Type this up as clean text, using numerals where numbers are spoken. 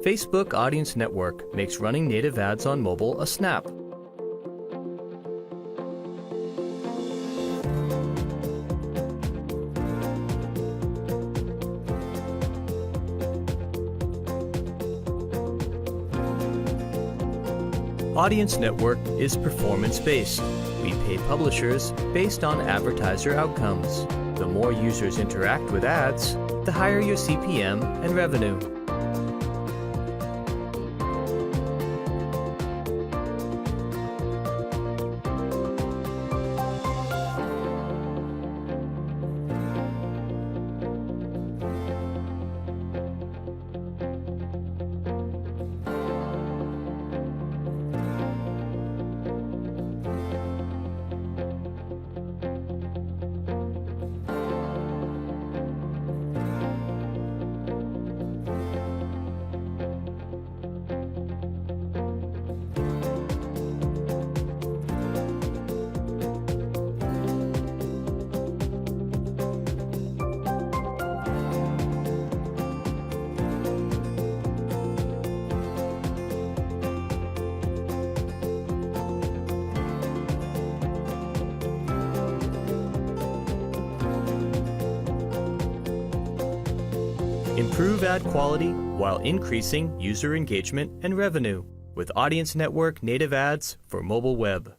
Facebook Audience Network makes running native ads on mobile a snap. Audience Network is performance-based. We pay publishers based on advertiser outcomes. The more users interact with ads, the higher your CPM and revenue. Improve ad quality while increasing user engagement and revenue with Audience Network native ads for mobile web.